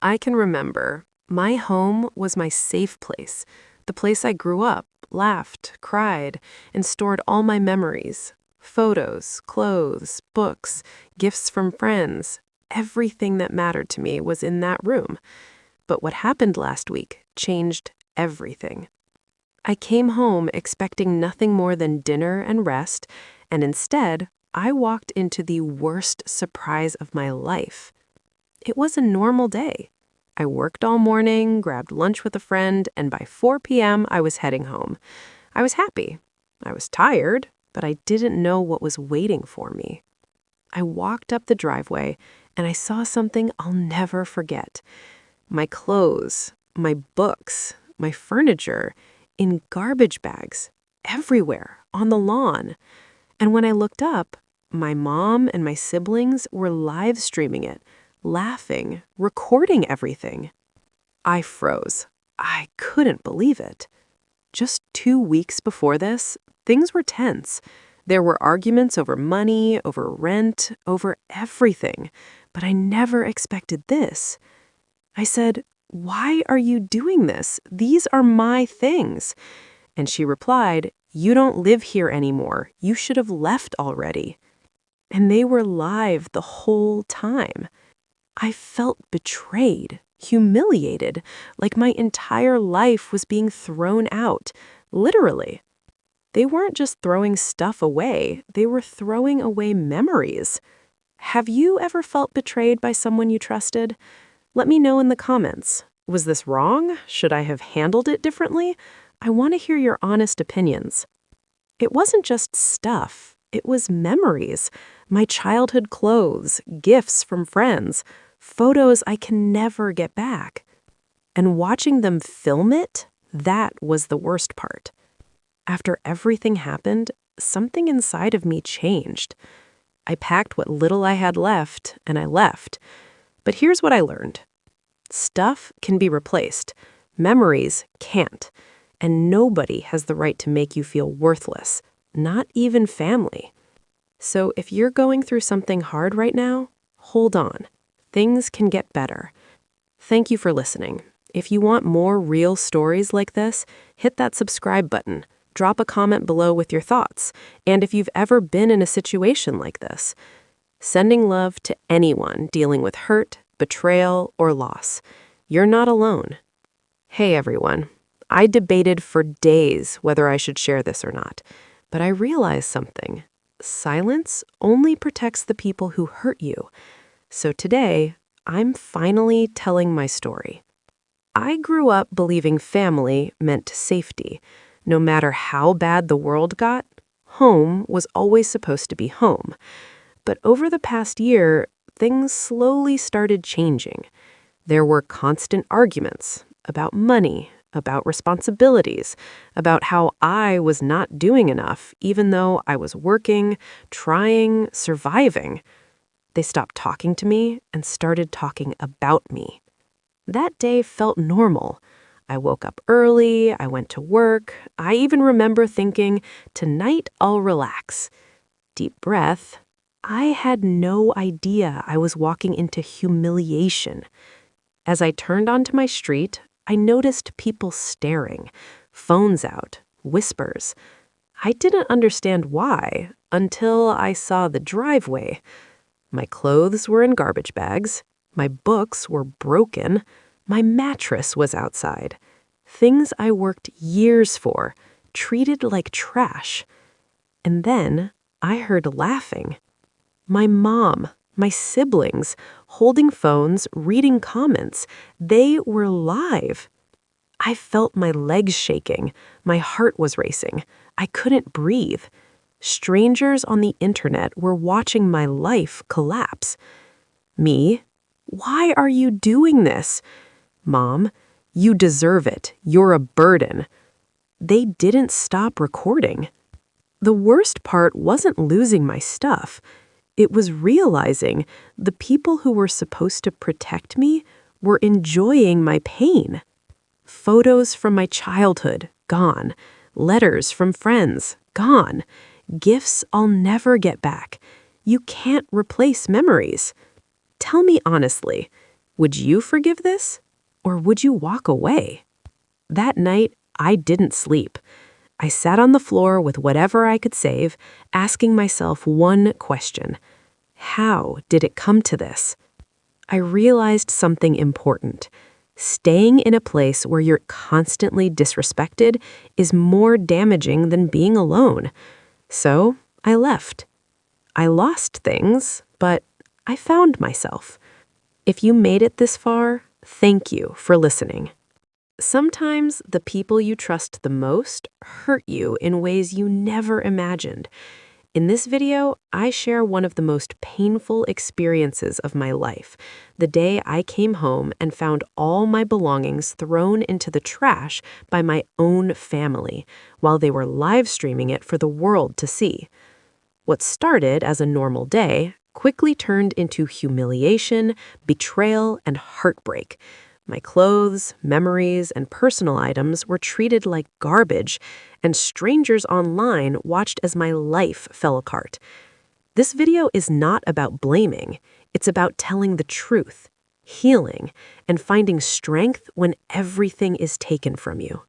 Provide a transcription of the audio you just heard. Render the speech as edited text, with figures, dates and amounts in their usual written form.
I can remember. My home was my safe place, the place I grew up, laughed, cried, and stored all my memories. Photos, clothes, books, gifts from friends. Everything that mattered to me was in that room. But what happened last week changed everything. I came home expecting nothing more than dinner and rest, and instead, I walked into the worst surprise of my life. It was a normal day. I worked all morning, grabbed lunch with a friend, and by 4 p.m. I was heading home. I was happy. I was tired, but I didn't know what was waiting for me. I walked up the driveway, and I saw something I'll never forget. My clothes, my books, my furniture, in garbage bags, everywhere, on the lawn. And when I looked up, my mom and my siblings were live streaming it, laughing, recording everything. I froze. I couldn't believe it. Just 2 weeks before this, things were tense. There were arguments over money, over rent, over everything. But I never expected this. I said, "Why are you doing this? These are my things." And she replied, "You don't live here anymore. You should have left already." And they were live the whole time. I felt betrayed, humiliated, like my entire life was being thrown out, literally. They weren't just throwing stuff away, they were throwing away memories. Have you ever felt betrayed by someone you trusted? Let me know in the comments. Was this wrong? Should I have handled it differently? I want to hear your honest opinions. It wasn't just stuff, it was memories. My childhood clothes, gifts from friends, photos I can never get back. And watching them film it, that was the worst part. After everything happened, something inside of me changed. I packed what little I had left, and I left. But here's what I learned. Stuff can be replaced. Memories can't. And nobody has the right to make you feel worthless, not even family. So if you're going through something hard right now, hold on. Things can get better. Thank you for listening. If you want more real stories like this, hit that subscribe button. Drop a comment below with your thoughts. And if you've ever been in a situation like this, sending love to anyone dealing with hurt, betrayal, or loss. You're not alone. Hey everyone. I debated for days whether I should share this or not, but I realized something. Silence only protects the people who hurt you. So today, I'm finally telling my story. I grew up believing family meant safety. No matter how bad the world got, home was always supposed to be home. But over the past year, things slowly started changing. There were constant arguments about money, about responsibilities, about how I was not doing enough, even though I was working, trying, surviving. They stopped talking to me and started talking about me. That day felt normal. I woke up early, I went to work. I even remember thinking, tonight I'll relax. Deep breath. I had no idea I was walking into humiliation. As I turned onto my street, I noticed people staring, phones out, whispers. I didn't understand why until I saw the driveway. My clothes were in garbage bags. My books were broken. My mattress was outside. Things I worked years for, treated like trash. And then I heard laughing. My mom, my siblings, holding phones, reading comments. They were live. I felt my legs shaking. My heart was racing. I couldn't breathe. Strangers on the internet were watching my life collapse. Me? Why are you doing this? Mom, you deserve it. You're a burden. They didn't stop recording. The worst part wasn't losing my stuff. It was realizing the people who were supposed to protect me were enjoying my pain. Photos from my childhood, gone. Letters from friends, gone. Gifts I'll never get back. You can't replace memories. Tell me honestly, Would you forgive this? Or would you walk away? That night, I didn't sleep. I sat on the floor with whatever I could save, asking myself one question. How did it come to this? I realized something important. Staying in a place where you're constantly disrespected is more damaging than being alone. So I left. I lost things, but I found myself. If you made it this far, thank you for listening. Sometimes the people you trust the most hurt you in ways you never imagined. In this video, I share one of the most painful experiences of my life, the day I came home and found all my belongings thrown into the trash by my own family while they were live streaming it for the world to see. What started as a normal day quickly turned into humiliation, betrayal, and heartbreak. My clothes, memories, and personal items were treated like garbage, and strangers online watched as my life fell apart. This video is not about blaming. It's about telling the truth, healing, and finding strength when everything is taken from you.